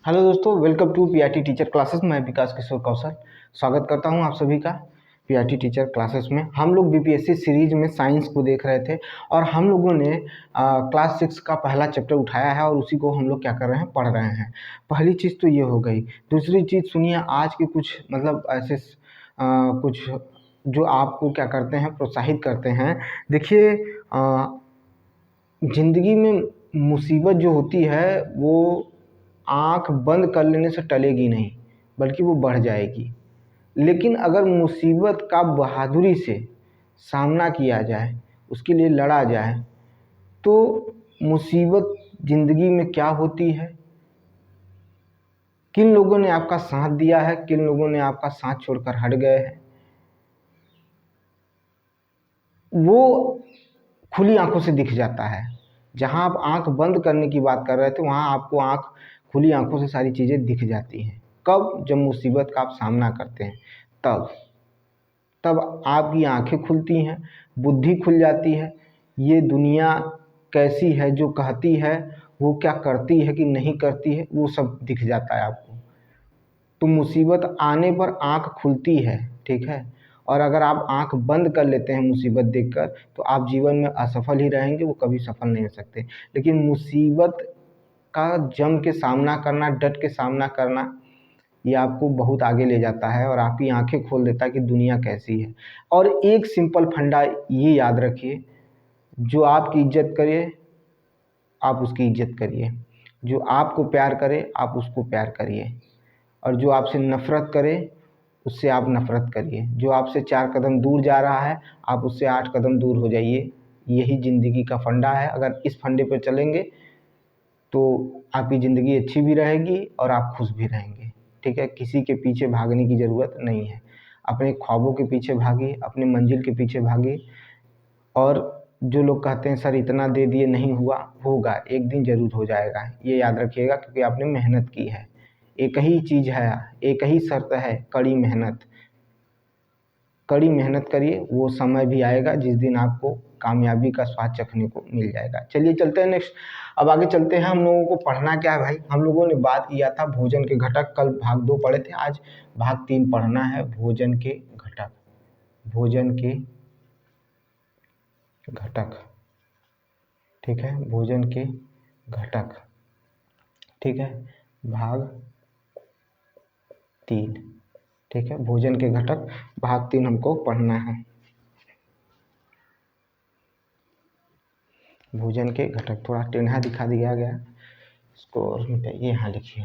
Hello दोस्तों, welcome to PIT teacher classes. मैं विकास किशोर कौशल स्वागत करता हूं आप सभी का पीआईटी टीचर क्लासेस में। हम लोग बीपीएससी सीरीज में साइंस को देख रहे थे और हम लोगों ने क्लास 6 का पहला चैप्टर उठाया है और उसी को हम लोग क्या कर रहे हैं, पढ़ रहे हैं। पहली चीज़ तो ये हो गई। दूसरी चीज़ सुनिए, आज के कुछ मतलब ऐसे कुछ जो आपको क्या करते हैं, प्रोत्साहित करते हैं। देखिए, ज़िंदगी में मुसीबत जो होती है वो आँख बंद कर लेने से टलेगी नहीं, बल्कि वो बढ़ जाएगी। लेकिन अगर मुसीबत का बहादुरी से सामना किया जाए, उसके लिए लड़ा जाए, तो मुसीबत ज़िंदगी में क्या होती है, किन लोगों ने आपका साथ दिया है, किन लोगों ने आपका साथ छोड़कर हट गए हैं, वो खुली आंखों से दिख जाता है। जहां आप आंख बंद करने की बात कर रहे थे, वहां आपको आंख खुली आंखों से सारी चीज़ें दिख जाती हैं। कब? जब मुसीबत का आप सामना करते हैं, तब तब आपकी आंखें खुलती हैं, बुद्धि खुल जाती है। ये दुनिया कैसी है, जो कहती है वो क्या करती है कि नहीं करती है, वो सब दिख जाता है आपको। तो मुसीबत आने पर आंख खुलती है, ठीक है। और अगर आप आंख बंद कर लेते हैं मुसीबत देखकर, तो आप जीवन में असफल ही रहेंगे, वो कभी सफल नहीं हो सकते। लेकिन मुसीबत का जम के सामना करना, डट के सामना करना, ये आपको बहुत आगे ले जाता है और आपकी आंखें खोल देता है कि दुनिया कैसी है। और एक सिंपल फंडा ये याद रखिए, जो आपकी इज्जत करे आप उसकी इज्जत करिए, जो आपको प्यार करे आप उसको प्यार करिए, और जो आपसे नफ़रत करे उससे आप नफ़रत करिए। जो आपसे 4 कदम दूर जा रहा है, आप उससे 8 कदम दूर हो जाइए। यही ज़िंदगी का फंडा है। अगर इस फंडे पर चलेंगे तो आपकी ज़िंदगी अच्छी भी रहेगी और आप खुश भी रहेंगे, ठीक है। किसी के पीछे भागने की ज़रूरत नहीं है। अपने ख्वाबों के पीछे भागिए, अपने मंजिल के पीछे भागिए। और जो लोग कहते हैं सर इतना दे दिए नहीं हुआ, होगा, एक दिन ज़रूर हो जाएगा, ये याद रखिएगा, क्योंकि आपने मेहनत की है। एक ही चीज़ है, एक ही शर्त है, कड़ी मेहनत। कड़ी मेहनत करिए, वो समय भी आएगा जिस दिन आपको कामयाबी का स्वाद चखने को मिल जाएगा। चलिए चलते हैं नेक्स्ट। अब आगे चलते हैं। हम लोगों को पढ़ना क्या है भाई? हम लोगों ने बात किया था भोजन के घटक, कल भाग 2 पढ़े थे, आज भाग 3 पढ़ना है, भोजन के घटक। भोजन के घटक, ठीक है, भोजन के घटक, ठीक है, भाग 3, ठीक है, भोजन के घटक भाग 3 हमको पढ़ना है। भोजन के घटक थोड़ा टेढ़ा दिखा दिया गया, इसको और मिटाइए, यहाँ लिखिए।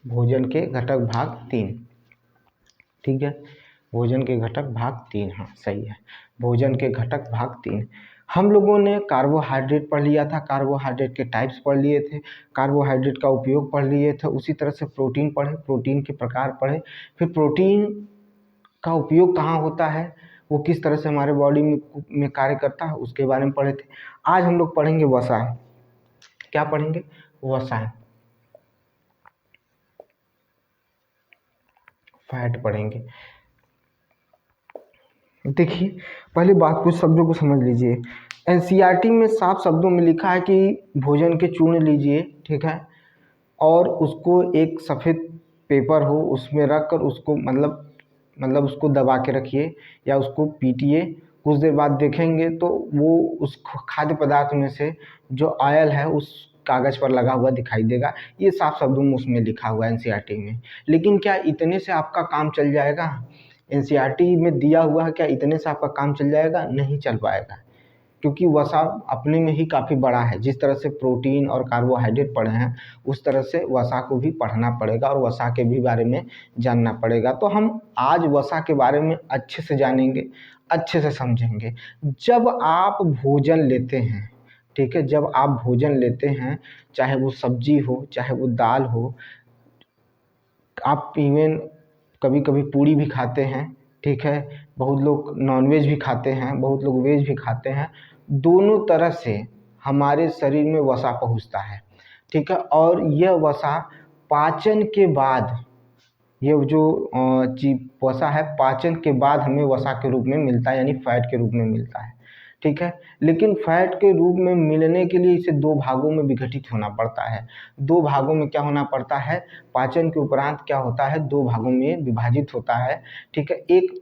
भोजन के घटक भाग 3, ठीक है, भोजन के घटक भाग 3, हाँ सही है। भोजन के घटक भाग 3। हम लोगों ने कार्बोहाइड्रेट पढ़ लिया था, कार्बोहाइड्रेट के टाइप्स पढ़ लिए थे, कार्बोहाइड्रेट का उपयोग पढ़ लिए थे। उसी तरह से प्रोटीन पढ़े, प्रोटीन के प्रकार पढ़े, फिर प्रोटीन का उपयोग कहाँ होता है, वो किस तरह से हमारे बॉडी में कार्य करता है, उसके बारे में पढ़े थे। आज हम लोग पढ़ेंगे वसा। क्या पढ़ेंगे? वसा, फैट पढ़ेंगे। देखिए, पहले बात कुछ शब्दों को समझ लीजिए। एनसीईआरटी में साफ शब्दों में लिखा है कि भोजन के चूर्ण लीजिए, ठीक है, और उसको एक सफ़ेद पेपर हो उसमें रख कर उसको मतलब उसको दबा के रखिए या उसको पीटिए। कुछ देर बाद देखेंगे तो वो उस खाद्य पदार्थ में से जो ऑयल है उस कागज़ पर लगा हुआ दिखाई देगा। ये साफ शब्दों में उसमें लिखा हुआ है एनसीईआरटी में। लेकिन क्या इतने से आपका काम चल जाएगा? एनसीईआरटी में दिया हुआ है, क्या इतने से आपका काम चल जाएगा? नहीं चल पाएगा, क्योंकि वसा अपने में ही काफ़ी बड़ा है। जिस तरह से प्रोटीन और कार्बोहाइड्रेट पढ़े हैं, उस तरह से वसा को भी पढ़ना पड़ेगा और वसा के भी बारे में जानना पड़ेगा। तो हम आज वसा के बारे में अच्छे से जानेंगे, अच्छे से समझेंगे। जब आप भोजन लेते हैं, ठीक है, जब आप भोजन लेते हैं, चाहे वो सब्जी हो, चाहे वो दाल हो, आप इवन कभी कभी पूड़ी भी खाते हैं, ठीक है। बहुत लोग नॉनवेज भी खाते हैं, बहुत लोग वेज भी खाते हैं। दोनों तरह से हमारे शरीर में वसा पहुँचता है, ठीक है। और यह वसा पाचन के बाद, ये जो वसा है पाचन के बाद हमें वसा के रूप में मिलता है, यानी फैट के रूप में मिलता है, ठीक है। लेकिन फैट के रूप में मिलने के लिए इसे दो भागों में विघटित होना पड़ता है। दो भागों में क्या होना पड़ता है, पाचन के उपरांत क्या होता है, दो भागों में विभाजित होता है, ठीक है। एक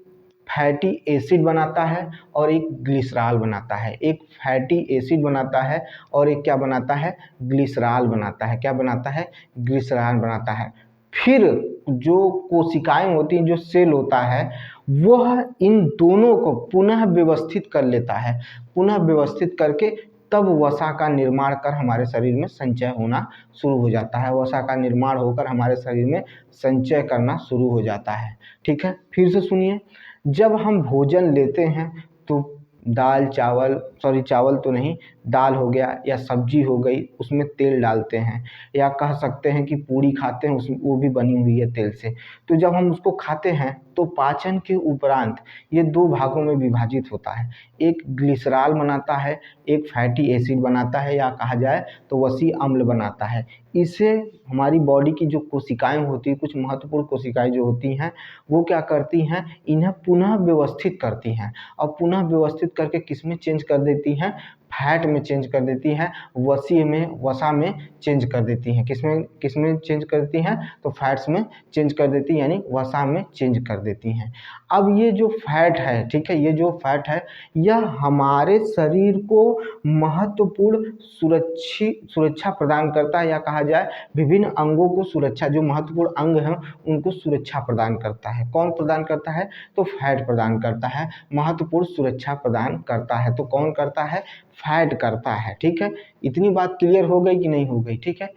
फैटी एसिड बनाता है और एक ग्लिसरॉल बनाता है। एक फैटी एसिड बनाता है और एक क्या बनाता है, ग्लिसरॉल बनाता है। क्या बनाता है, ग्लिसरॉल बनाता है। फिर जो कोशिकाएं होती हैं, जो सेल होता है, वह इन दोनों को पुनः व्यवस्थित कर लेता है। पुनः व्यवस्थित करके तब वसा का निर्माण कर हमारे शरीर में संचय होना शुरू हो जाता है। वसा का निर्माण होकर हमारे शरीर में संचय करना शुरू हो जाता है, ठीक है। फिर से सुनिए, जब हम भोजन लेते हैं तो दाल चावल, सॉरी चावल तो नहीं, दाल हो गया या सब्जी हो गई, उसमें तेल डालते हैं, या कह सकते हैं कि पूड़ी खाते हैं, उसमें वो भी बनी हुई है तेल से। तो जब हम उसको खाते हैं तो पाचन के उपरांत ये दो भागों में विभाजित होता है। एक ग्लिसरॉल बनाता है, एक फैटी एसिड बनाता है, या कहा जाए तो वसी अम्ल बनाता है। इसे हमारी बॉडी की जो कोशिकाएं होती हैं, कुछ महत्वपूर्ण कोशिकाएं जो होती हैं, वो क्या करती हैं, इन्हें पुनः व्यवस्थित करती हैं। और पुनः व्यवस्थित करके किस में चेंज कर देती हैं, फैट में चेंज कर देती हैं, वसा में चेंज कर देती हैं। किस में चेंज करती हैं, तो फैट्स में चेंज कर देती हैं, यानी वसा में चेंज कर देती हैं। अब ये जो फैट है, ठीक है, ये जो फैट है, यह हमारे शरीर को महत्वपूर्ण सुरक्षा प्रदान करता है, या कहा जाए विभिन्न अंगों को सुरक्षा, जो महत्वपूर्ण अंग हैं उनको सुरक्षा प्रदान करता है। कौन प्रदान करता है, तो फैट प्रदान करता है, महत्वपूर्ण सुरक्षा प्रदान करता है। तो कौन करता है, फैट करता है, ठीक है। इतनी बात क्लियर हो गई कि नहीं हो गई, ठीक है।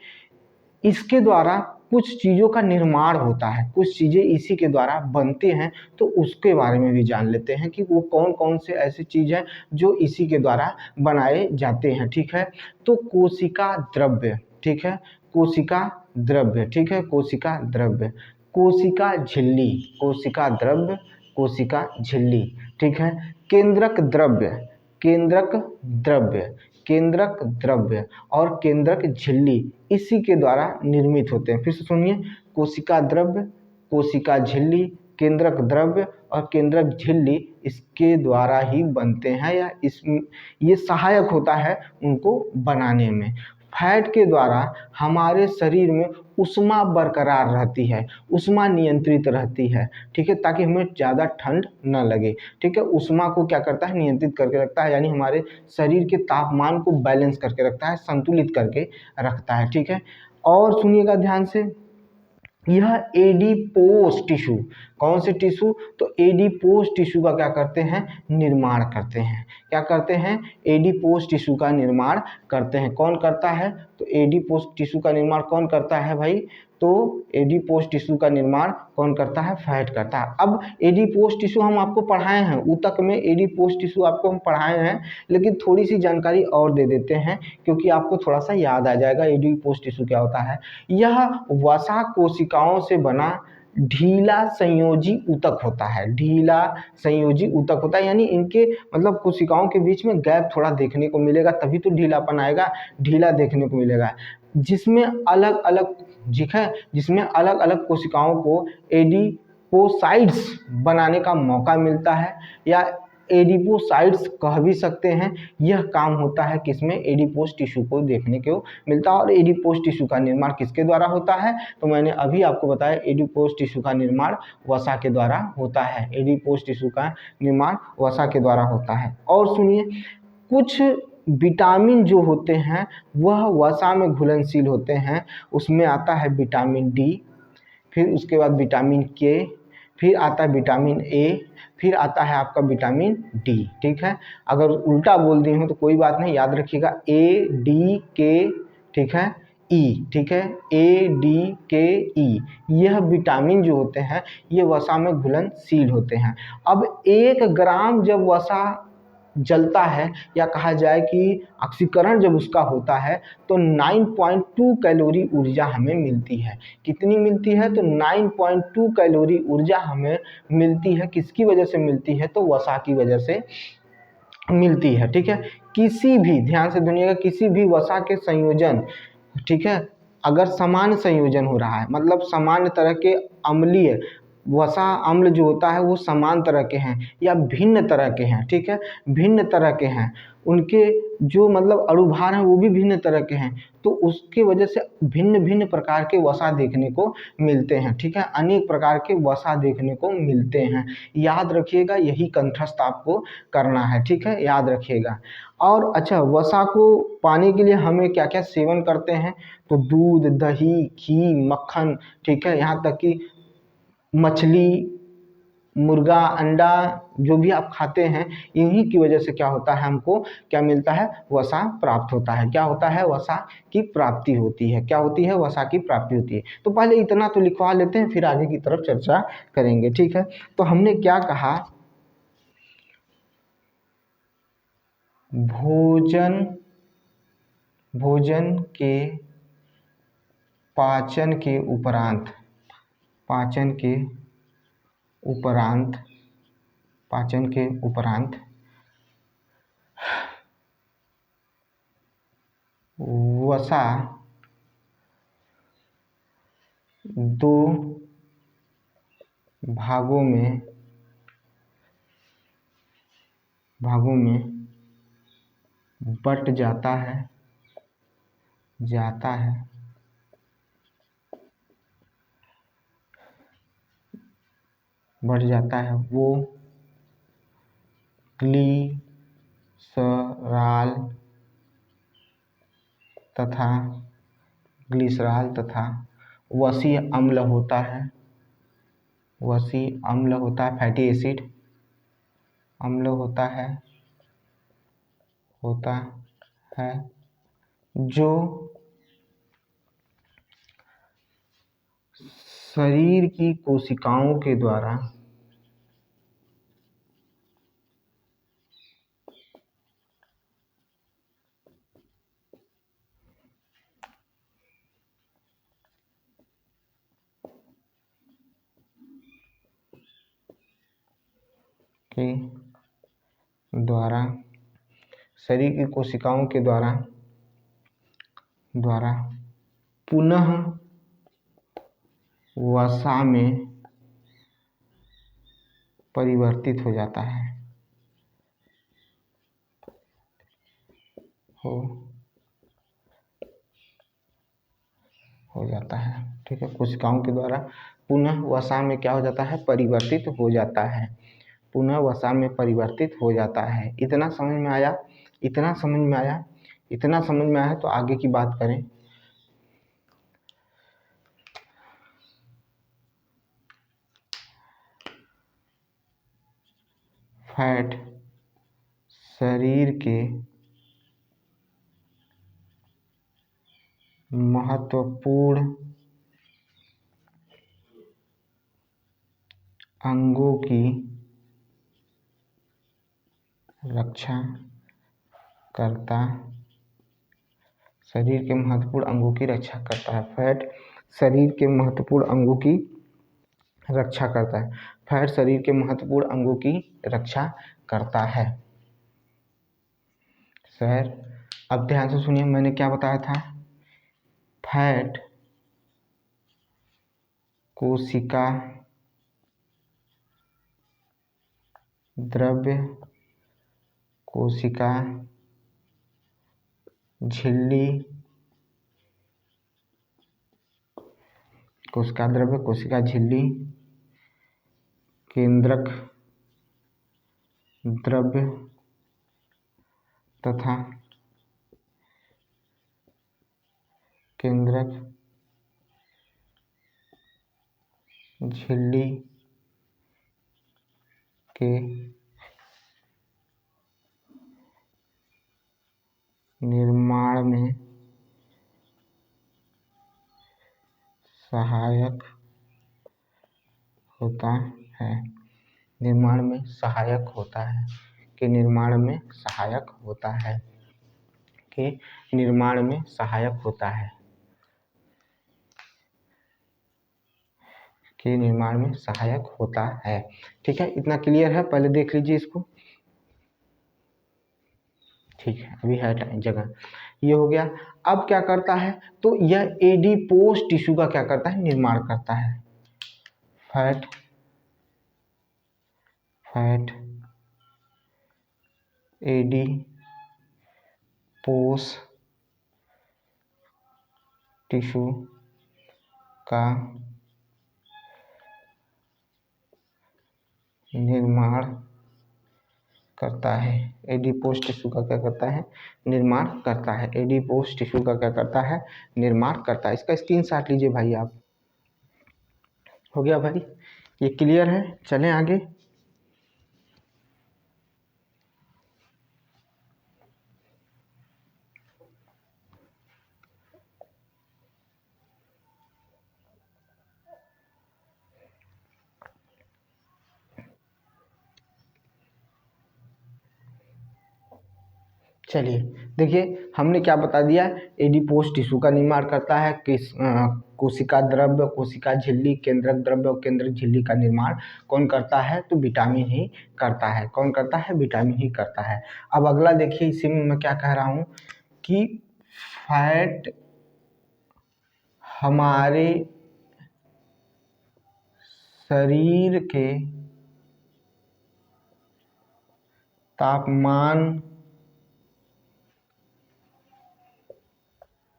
इसके द्वारा कुछ चीज़ों का निर्माण होता है, कुछ चीज़ें इसी के द्वारा बनते हैं, तो उसके बारे में भी जान लेते हैं कि वो कौन कौन से ऐसी चीज़ हैं जो इसी के द्वारा बनाए जाते हैं, ठीक है। तो कोशिका द्रव्य, ठीक है, कोशिका द्रव्य, ठीक है, कोशिका द्रव्य, कोशिका झिल्ली, कोशिका द्रव्य, कोशिका झिल्ली, ठीक है। केंद्रक द्रव्य, केंद्रक द्रव्य, केंद्रक द्रव्य और केंद्रक झिल्ली इसी के द्वारा निर्मित होते हैं। फिर से सुनिए, कोशिका द्रव्य, कोशिका झिल्ली, केंद्रक द्रव्य और केंद्रक झिल्ली इसके द्वारा ही बनते हैं, या ये सहायक होता है उनको बनाने में। फैट के द्वारा हमारे शरीर में ऊष्मा बरकरार रहती है, ऊष्मा नियंत्रित रहती है, ठीक है, ताकि हमें ज़्यादा ठंड न लगे, ठीक है। ऊष्मा को क्या करता है, नियंत्रित करके रखता है, यानी हमारे शरीर के तापमान को बैलेंस करके रखता है, संतुलित करके रखता है, ठीक है। और सुनिएगा ध्यान से, यह एडिपोस टिश्यू, कौन से टिश्यू, तो एडिपोस टिश्यू का क्या करते हैं, निर्माण करते हैं। क्या करते हैं, एडिपोस टिश्यू का निर्माण करते हैं। कौन करता है, तो एडिपोस टिश्यू का निर्माण कौन करता है भाई, तो एडिपोस टिश्यू का निर्माण कौन करता है, फैट करता है। अब एडिपोस टिश्यू हम आपको पढ़ाए हैं, ऊतक में एडिपोस टिश्यू आपको हम पढ़ाए हैं, लेकिन थोड़ी सी जानकारी और दे देते हैं, क्योंकि आपको थोड़ा सा याद आ जाएगा एडिपोस टिश्यू क्या होता है। यह वसा कोशिकाओं से बना ढीला संयोजी ऊतक होता है, ढीला संयोजी ऊतक होता है, यानी इनके मतलब कोशिकाओं के बीच में गैप थोड़ा देखने को मिलेगा, तभी तो ढीलापन आएगा, ढीला देखने को मिलेगा, जिसमें अलग अलग, ठीक है, जिसमें अलग अलग कोशिकाओं को एडिपोसाइट्स बनाने का मौका मिलता है, या एडिपोसाइट्स कह भी सकते हैं। यह काम होता है किसमें, एडिपोस टिश्यू को देखने को मिलता है। और एडिपोस टिश्यू का निर्माण किसके द्वारा होता है, तो मैंने अभी आपको बताया एडिपोस टिश्यू का निर्माण वसा के द्वारा होता है, एडिपोस टिश्यू का निर्माण वसा के द्वारा होता है। और सुनिए, कुछ विटामिन जो होते हैं वह वसा में घुलनशील होते हैं, उसमें आता है विटामिन डी, फिर उसके बाद विटामिन के, फिर आता है विटामिन ए, फिर आता है आपका विटामिन डी, ठीक है। अगर उल्टा बोल दी हूँ तो कोई बात नहीं, याद रखिएगा, ए डी के, ठीक है, ई, ठीक है, ए डी के ई, यह विटामिन जो होते हैं ये वसा में घुलनशील होते हैं। अब 1 ग्राम जब वसा जलता है या कहा जाए कि ऑक्सीकरण जब उसका होता है तो 9.2 कैलोरी ऊर्जा हमें मिलती है। कितनी मिलती है? तो 9.2 कैलोरी ऊर्जा हमें मिलती है। किसकी वजह से मिलती है? तो वसा की वजह से मिलती है। ठीक है, किसी भी, ध्यान से सुनिएगा, किसी भी वसा के संयोजन, ठीक है, अगर समान संयोजन हो रहा है, मतलब समान तरह के अम्लीय वसा अम्ल जो होता है वो समान तरह के हैं या भिन्न तरह के हैं, ठीक है, भिन्न तरह के हैं, उनके जो मतलब अणुभार हैं वो भी भिन्न तरह के हैं, तो उसकी वजह से भिन्न भिन्न प्रकार के वसा देखने को मिलते हैं। ठीक है, अनेक प्रकार के वसा देखने को मिलते हैं। याद रखिएगा, यही कंठस्थ आपको करना है। ठीक है, याद रखिएगा। और अच्छा, वसा को पाने के लिए हमें क्या क्या सेवन करते हैं? तो दूध, दही, घी, मक्खन, ठीक है, यहाँ तक कि मछली, मुर्गा, अंडा, जो भी आप खाते हैं, इन्हीं की वजह से क्या होता है, हमको क्या मिलता है? वसा प्राप्त होता है। क्या होता है? वसा की प्राप्ति होती है। क्या होती है? वसा की प्राप्ति होती है। तो पहले इतना तो लिखवा लेते हैं, फिर आगे की तरफ चर्चा करेंगे। ठीक है, तो हमने क्या कहा? भोजन भोजन के पाचन के उपरांत पाचन के उपरांत पाचन के उपरांत वसा दो भागों में बट जाता है बढ़ जाता है। वो ग्लीसराल तथा वसी अम्ल होता है। फैटी एसिड अम्ल होता है जो शरीर की कोशिकाओं के द्वारा शरीर की कोशिकाओं के द्वारा पुनः वसा में परिवर्तित हो जाता है ठीक है, कोशिकाओं के द्वारा पुनः वसा में क्या हो जाता है? परिवर्तित हो जाता है। पुनः वसा में परिवर्तित हो जाता है। इतना समझ में आया? इतना समझ में आया तो आगे की बात करें। फैट शरीर के महत्वपूर्ण अंगों की रक्षा करता है। फैट शरीर के महत्वपूर्ण अंगों की रक्षा करता है। सर, अब ध्यान से सुनिए, मैंने क्या बताया था? फैट कोशिका द्रव्य कोशिका झिल्ली केंद्रक द्रव्य तथा केंद्रक झिल्ली के निर्माण में सहायक होता है। के निर्माण में सहायक होता है, के निर्माण में सहायक होता है, के निर्माण में सहायक होता है। ठीक है, इतना क्लियर है? पहले देख लीजिए इसको। ठीक है, अभी है टाइम जगह, ये हो गया। अब क्या करता है, तो यह एडिपोज टिश्यू का क्या करता है, निर्माण करता है। फैट एडिपोज टिश्यू का निर्माण करता है। एडिपोज टिश्यू का क्या करता है, निर्माण करता है। एडिपोज टिश्यू का क्या करता है, निर्माण करता है। इसका स्क्रीनशॉट लीजिए भाई आप। हो गया भाई, ये क्लियर है? चलें आगे। चलिए देखिए, हमने क्या बता दिया, एडिपोज टिश्यू का निर्माण करता है। कोशिका द्रव्य, कोशिका झिल्ली, केंद्रक द्रव्य और केंद्रक झिल्ली का निर्माण कौन करता है, तो विटामिन ही करता है। कौन करता है, विटामिन ही करता है। अब अगला देखिए, इसी में मैं क्या कह रहा हूँ कि फैट हमारे शरीर के तापमान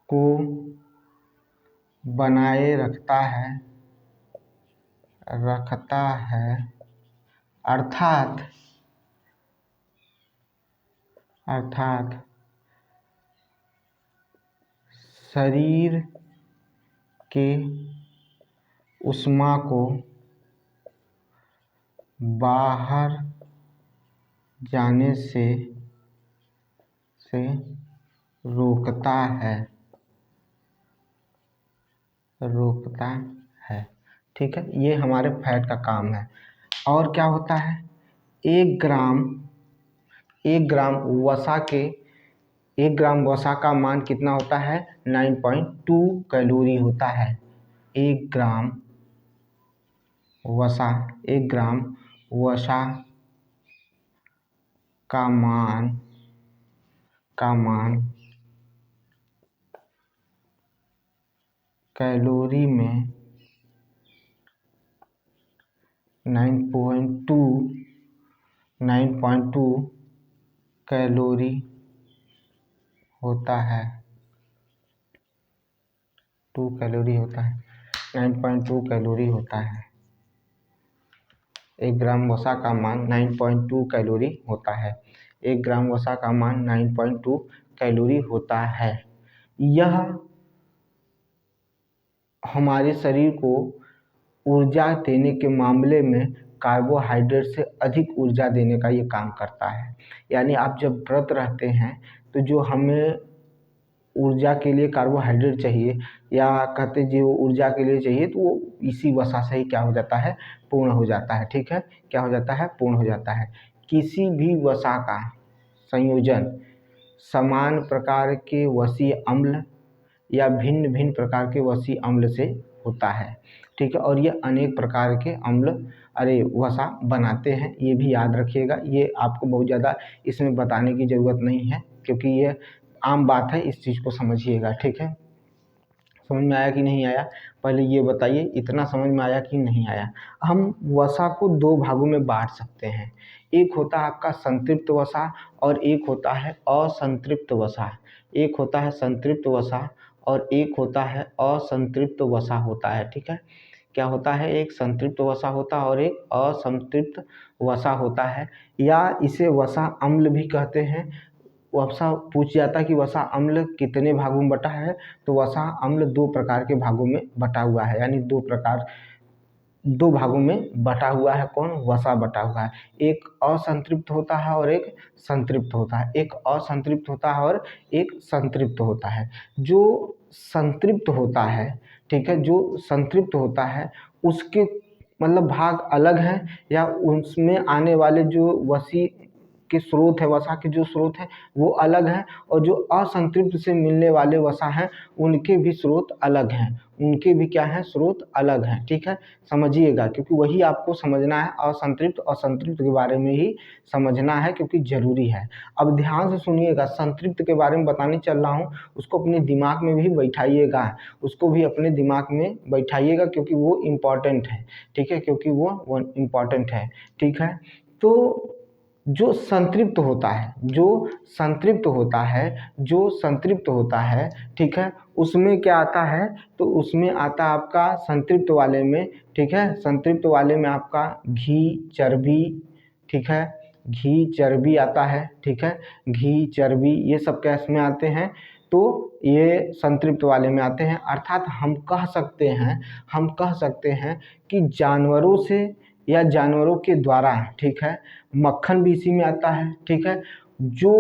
को बनाए रखता है, अर्थात शरीर के ऊष्मा को बाहर जाने से रोकता है। ठीक है, ये हमारे फैट का काम है। और क्या होता है, 1 ग्राम वसा का मान कितना होता है, 9.2 कैलोरी होता है। 1 ग्राम वसा का मान कैलोरी में 9.2 कैलोरी होता है। 2 कैलोरी होता है, 9.2 कैलोरी होता है। 1 ग्राम वसा का मान 9.2 कैलोरी होता है। 1 ग्राम वसा का मान 9.2 कैलोरी होता है। यह हमारे शरीर को ऊर्जा देने के मामले में कार्बोहाइड्रेट से अधिक ऊर्जा देने का ये काम करता है। यानी आप जब व्रत रहते हैं तो जो हमें ऊर्जा के लिए कार्बोहाइड्रेट चाहिए, या कहते जो ऊर्जा के लिए चाहिए, तो वो इसी वसा से ही क्या हो जाता है, पूर्ण हो जाता है। ठीक है, क्या हो जाता है, पूर्ण हो जाता है। किसी भी वसा का संयोजन समान प्रकार के वसीय अम्ल या भिन्न भिन्न प्रकार के वसीय अम्ल से होता है। ठीक है, और ये अनेक प्रकार के वसा बनाते हैं, ये भी याद रखिएगा। ये आपको बहुत ज़्यादा इसमें बताने की ज़रूरत नहीं है, क्योंकि ये आम बात है, इस चीज़ को समझिएगा। ठीक है, समझ में आया कि नहीं आया, पहले ये बताइए, इतना समझ में आया कि नहीं आया। हम वसा को 2 भागों में बांट सकते हैं। एक होता है आपका संतृप्त वसा और एक होता है असंतृप्त वसा। एक होता है संतृप्त वसा और एक होता है असंतृप्त वसा होता है। ठीक है, क्या होता है, एक संतृप्त वसा होता है और एक असंतृप्त वसा होता है, या इसे वसा अम्ल भी कहते हैं। वसा पूछ जाता है कि वसा अम्ल कितने भागों में बटा है, तो वसा अम्ल 2 प्रकार के भागों में बटा हुआ है। यानी 2 भागों में बटा हुआ है। कौन, वसा बटा हुआ है। एक असंतृप्त होता है और एक संतृप्त होता है। एक असंतृप्त होता है और एक संतृप्त होता है। जो संतृप्त होता है, ठीक है, जो संतृप्त होता है उसके मतलब भाग अलग हैं, या उसमें आने वाले जो वसी के स्रोत है, वसा के जो स्रोत हैं वो अलग हैं, और जो असंतृप्त से मिलने वाले वसा हैं उनके भी स्रोत अलग हैं, उनके भी क्या हैं, स्रोत अलग हैं। ठीक है, समझिएगा, क्योंकि वही आपको समझना है, असंतृप्त और संतृप्त के बारे में ही समझना है, क्योंकि ज़रूरी है। अब ध्यान से सुनिएगा, संतृप्त के बारे में बताने चल रहा हूँ, उसको अपने दिमाग में भी बैठाइएगा, उसको भी अपने दिमाग में बैठाइएगा, क्योंकि वो इम्पॉर्टेंट है। ठीक है, क्योंकि वो इम्पॉर्टेंट है। ठीक है, तो जो संतृप्त होता है, जो संतृप्त होता है, जो संतृप्त होता है, ठीक है, उसमें क्या आता है, तो उसमें आता है आपका संतृप्त वाले में, ठीक है, संतृप्त वाले में आपका घी, चर्बी, ठीक है, घी, चर्बी आता है। ठीक है, घी, चर्बी ये सब क्या इसमें आते हैं, तो ये संतृप्त वाले में आते हैं। अर्थात हम कह सकते हैं कि जानवरों से या जानवरों के द्वारा, ठीक है, मक्खन भी इसी में आता है। ठीक है, जो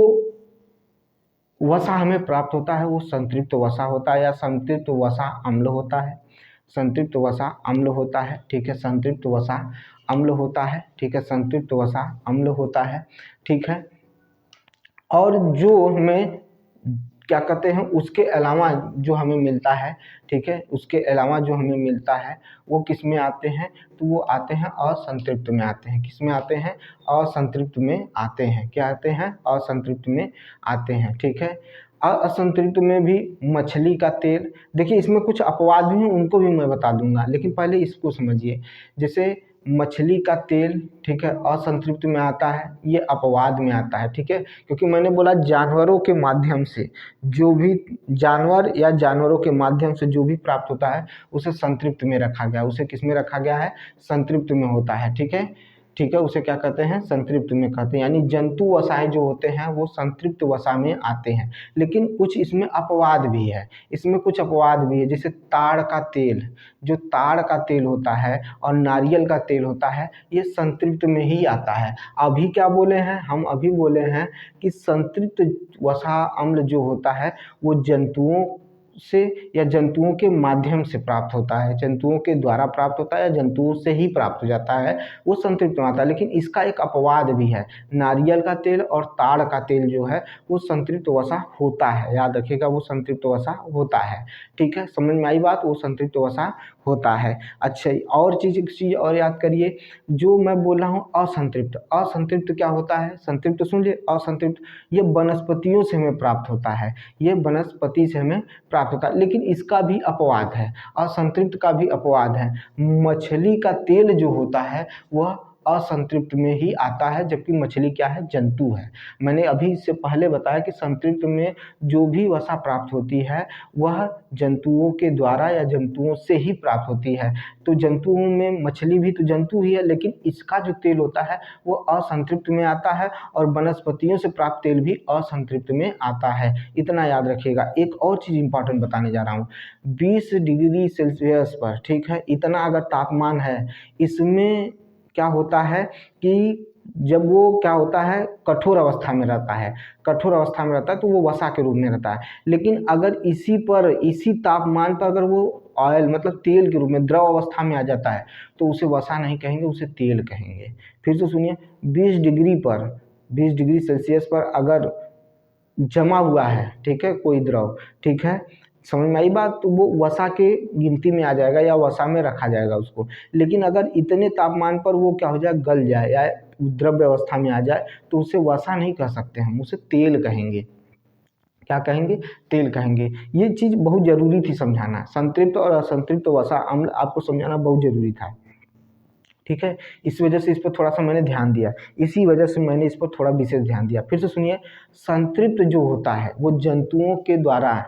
वसा हमें प्राप्त होता है वो संतृप्त वसा होता है, या संतृप्त वसा अम्ल होता है, संतृप्त वसा अम्ल होता है। ठीक है, संतृप्त वसा अम्ल होता है। ठीक है, संतृप्त वसा अम्ल होता है। ठीक है, और जो हमें क्या कहते हैं, उसके अलावा जो हमें मिलता है, ठीक है, उसके अलावा जो हमें मिलता है वो किस में आते हैं, तो वो आते हैं असंतृप्त में आते हैं। किस में आते हैं, असंतृप्त में आते हैं। क्या आते हैं, असंतृप्त में आते हैं। ठीक है, असंतृप्त में भी मछली का तेल, देखिए इसमें कुछ अपवाद भी हैं, उनको भी मैं बता दूंगा, लेकिन पहले इसको समझिए। जैसे मछली का तेल, ठीक है, असंतृप्त में आता है, ये अपवाद में आता है। ठीक है, क्योंकि मैंने बोला जानवरों के माध्यम से, जो भी जानवर या जानवरों के माध्यम से जो भी प्राप्त होता है उसे संतृप्त में रखा गया, उसे किस में रखा गया है, संतृप्त में होता है। ठीक है, ठीक है, उसे क्या कहते हैं, संतृप्त में कहते हैं, यानी जंतु वसाएं जो होते हैं वो संतृप्त वसा में आते हैं। लेकिन कुछ इसमें अपवाद भी है, इसमें कुछ अपवाद भी है। जैसे ताड़ का तेल, जो ताड़ का तेल होता है और नारियल का तेल होता है, ये संतृप्त में ही आता है। अभी क्या बोले हैं हम, अभी बोले हैं कि संतृप्त वसा अम्ल जो होता है वो जंतुओं से या जंतुओं के माध्यम से प्राप्त होता है, जंतुओं के द्वारा प्राप्त होता है या जंतुओं से ही प्राप्त हो जाता है, वो संतृप्त में आता है। लेकिन इसका एक अपवाद भी है, नारियल का तेल और ताड़ का तेल जो है वो संतृप्त वसा होता है, याद रखिएगा, वो संतृप्त वसा होता है। ठीक है, समझ में आई बात, वो संतृप्त वसा होता है। अच्छा, और चीज़ और याद करिए, जो मैं बोल रहा हूँ असंतृप्त, असंतृप्त क्या होता है, संतृप्त सुन लिए, असंतृप्त ये वनस्पतियों से हमें प्राप्त होता है, ये वनस्पति से हमें प्राप्त होता है। लेकिन इसका भी अपवाद है, असंतृप्त का भी अपवाद है। मछली का तेल जो होता है वह असंतृप्त में ही आता है, जबकि मछली क्या है, जंतु है। मैंने अभी इससे पहले बताया कि संतृप्त में जो भी वसा प्राप्त होती है वह जंतुओं के द्वारा या जंतुओं से ही प्राप्त होती है। तो जंतुओं में मछली भी तो जंतु ही है, लेकिन इसका जो तेल होता है वो असंतृप्त में आता है, और वनस्पतियों से प्राप्त तेल भी असंतृप्त में आता है। इतना याद रखिएगा। एक और चीज़ इंपॉर्टेंट बताने जा रहा हूँ, 20 डिग्री सेल्सियस पर, ठीक है, इतना अगर तापमान है, इसमें क्या होता है कि जब वो क्या होता है, कठोर अवस्था में रहता है, कठोर अवस्था में रहता है तो वो वसा के रूप में रहता है। लेकिन अगर इसी तापमान पर अगर वो ऑयल मतलब तेल के रूप में द्रव अवस्था में आ जाता है तो उसे वसा नहीं कहेंगे, उसे तेल कहेंगे। फिर से सुनिए, 20 डिग्री सेल्सियस पर अगर जमा हुआ है, ठीक है, कोई द्रव, ठीक है, समझ में आई बात, तो वो वसा के गिनती में आ जाएगा या वसा में रखा जाएगा उसको। लेकिन अगर इतने तापमान पर वो क्या हो जाए, गल जाए या द्रव्य अवस्था में आ जाए तो उसे वसा नहीं कह सकते, हम उसे तेल कहेंगे। क्या कहेंगे, तेल कहेंगे। ये चीज़ बहुत ज़रूरी थी समझाना, संतृप्त और असंतृप्त वसा अम्ल आपको समझाना बहुत ज़रूरी था। ठीक है, इस वजह से इस पर थोड़ा सा मैंने ध्यान दिया, इसी वजह से मैंने इस पर थोड़ा विशेष ध्यान दिया। फिर से सुनिए, संतृप्त जो होता है वो जंतुओं के द्वारा,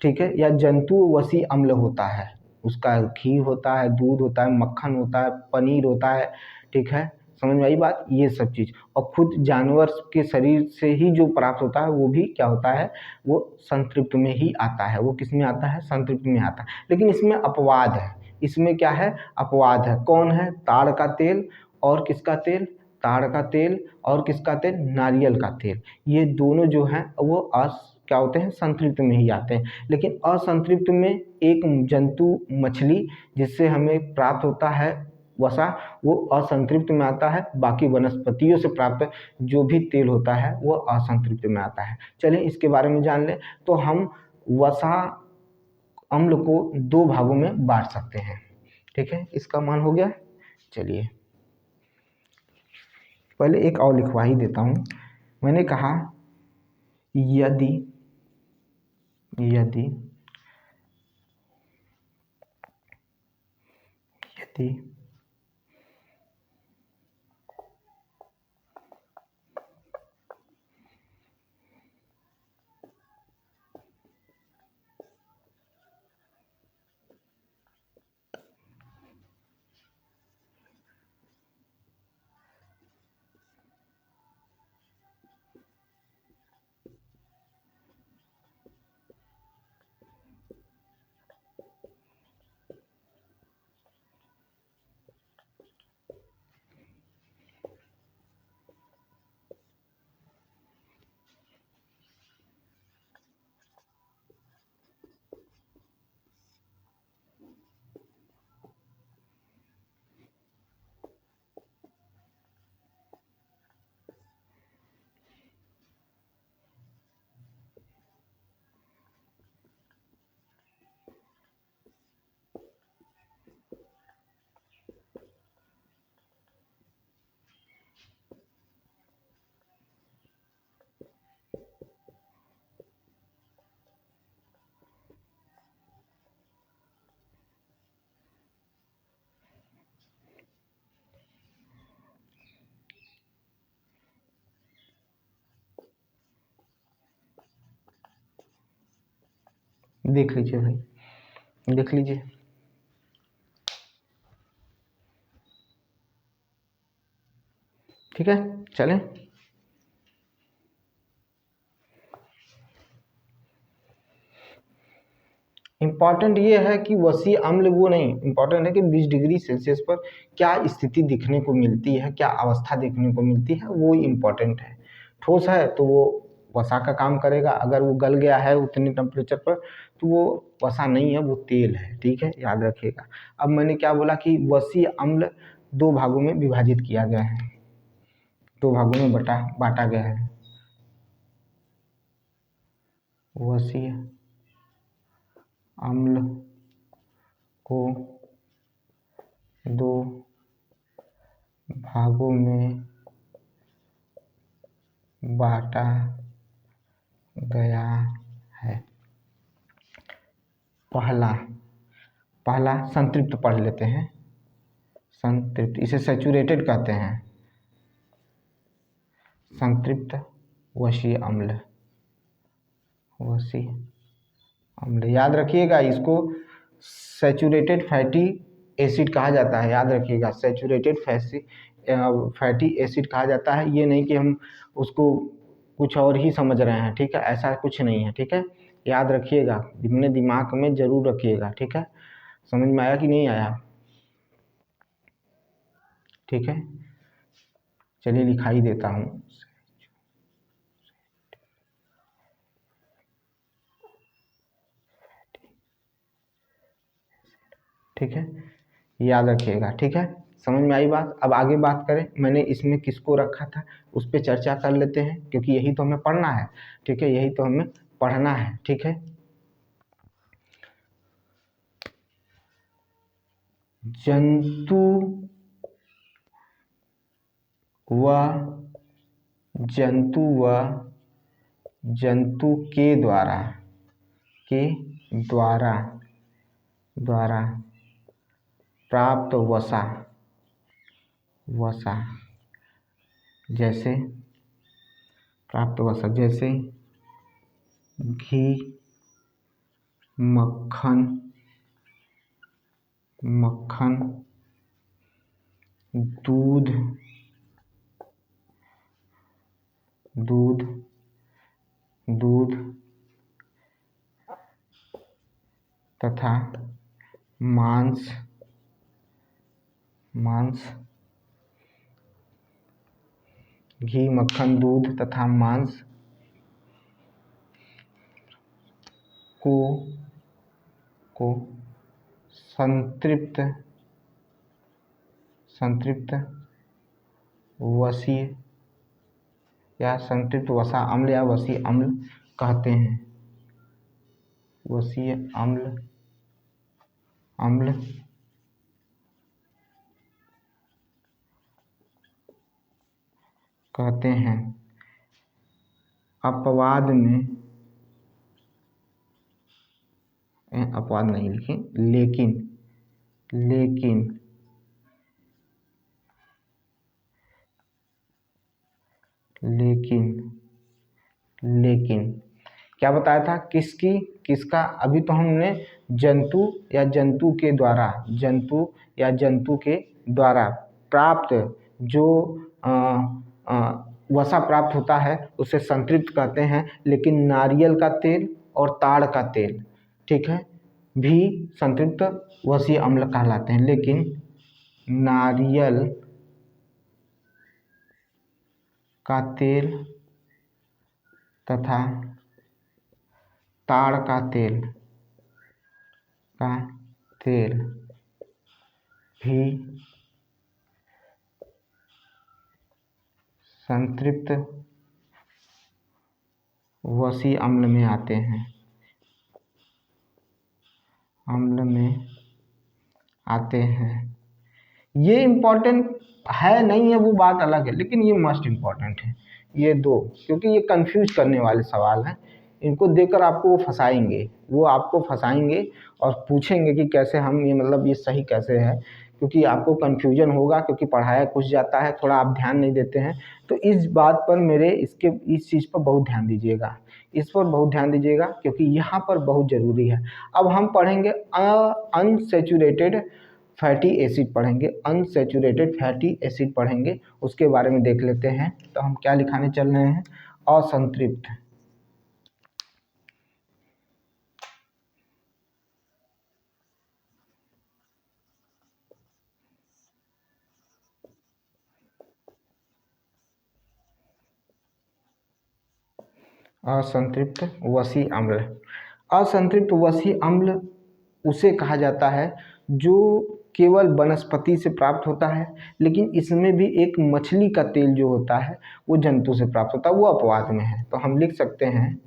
ठीक है, या जंतु वसी अम्ल होता है, उसका घी होता है, दूध होता है, मक्खन होता है, पनीर होता है। ठीक है, समझ में आई बात, ये सब चीज़। और खुद जानवर के शरीर से ही जो प्राप्त होता है वो भी क्या होता है, वो संतृप्त में ही आता है। वो किस में आता है, संतृप्त में आता है। लेकिन इसमें अपवाद है, इसमें क्या है, अपवाद है। कौन है, ताड़ का तेल और किसका तेल, ताड़ का तेल और किसका तेल, नारियल का तेल। ये दोनों जो हैं वो क्या होते हैं, संतृप्त में ही आते हैं। लेकिन असंतृप्त में एक जंतु मछली जिससे हमें प्राप्त होता है वसा वो असंतृप्त में आता है, बाकी वनस्पतियों से प्राप्त जो भी तेल होता है वो असंतृप्त में आता है। चलिए इसके बारे में जान लें। तो हम वसा अम्ल को दो भागों में बांट सकते हैं, ठीक है। इसका मान हो गया। चलिए पहले एक और लिखवा ही देता हूँ। मैंने कहा यदि यदि यदि देख लीजिए भाई, देख लीजिए। ठीक है, चलें। इम्पॉर्टेंट ये है कि वसीय अम्ल वो नहीं, इम्पॉर्टेंट है कि 20 डिग्री सेल्सियस पर क्या स्थिति दिखने को मिलती है, क्या अवस्था देखने को मिलती है, वो इम्पॉर्टेंट है। ठोस है तो वो वसा का काम करेगा, अगर वो गल गया है उतने टेम्परेचर पर तो वो वसा नहीं है, वो तेल है, ठीक है, याद रखिएगा। अब मैंने क्या बोला कि वसीय अम्ल दो भागों में विभाजित किया गया है, दो भागों में बांटा गया है। वसीय अम्ल को दो भागों में बांटा गया है। पहला संतृप्त पढ़ लेते हैं। संतृप्त, इसे सैचुरेटेड कहते हैं। संतृप्त वसीय अम्ल, वसीय अम्ल याद रखिएगा, इसको सैचुरेटेड फैटी एसिड कहा जाता है, याद रखिएगा, सैचुरेटेड फैटी एसिड कहा जाता है। ये नहीं कि हम उसको कुछ और ही समझ रहे हैं, ठीक है, ऐसा कुछ नहीं है, ठीक है, याद रखिएगा, अपने दिमाग में जरूर रखिएगा, ठीक है। समझ में आया कि नहीं आया? ठीक है, चलिए लिखाई देता हूँ। ठीक है, याद रखिएगा, ठीक है, समझ में आई बात। अब आगे बात करें, मैंने इसमें किसको रखा था उस पर चर्चा कर लेते हैं, क्योंकि यही तो हमें पढ़ना है, ठीक है, यही तो हमें पढ़ना है, ठीक है। जंतु व जंतु के द्वारा प्राप्त वसा जैसे घी, मक्खन, दूध तथा मांस घी, मक्खन, दूध तथा मांस को संतृप्त संतृप्त वसीय या संतृप्त वसा अम्ल या वसीय अम्ल कहते हैं। वसीय अम्ल कहते हैं। अपवाद में, अपवाद नहीं लिखें, लेकिन क्या बताया था, किसका, अभी तो हमने जंतु या जंतु के द्वारा प्राप्त जो वसा प्राप्त होता है उसे संतृप्त कहते हैं। लेकिन नारियल का तेल और ताड़ का तेल, ठीक है, भी संतृप्त वसीय अम्ल कहलाते हैं। लेकिन नारियल का तेल तथा ताड़ का तेल भी संतृप्त वसीय अम्ल में आते हैं, ये इम्पोर्टेंट है नहीं है वो बात अलग है, लेकिन ये मस्ट इम्पॉर्टेंट है ये दो, क्योंकि ये कंफ्यूज करने वाले सवाल हैं। इनको देकर आपको वो आपको फंसाएंगे और पूछेंगे कि कैसे हम ये, मतलब ये सही कैसे है, क्योंकि आपको कन्फ्यूजन होगा, क्योंकि पढ़ाया कुछ जाता है, थोड़ा आप ध्यान नहीं देते हैं। तो इस बात पर इस चीज़ पर बहुत ध्यान दीजिएगा, क्योंकि यहाँ पर बहुत ज़रूरी है। अब हम पढ़ेंगे अनसैचुरेटेड फैटी एसिड पढ़ेंगे, उसके बारे में देख लेते हैं। तो हम क्या लिखाने चल रहे हैं, असंतृप्त असंतृप्त वसीय अम्ल उसे कहा जाता है जो केवल वनस्पति से प्राप्त होता है, लेकिन इसमें भी एक मछली का तेल जो होता है वो जंतु से प्राप्त होता है, वो अपवाद में है। तो हम लिख सकते हैं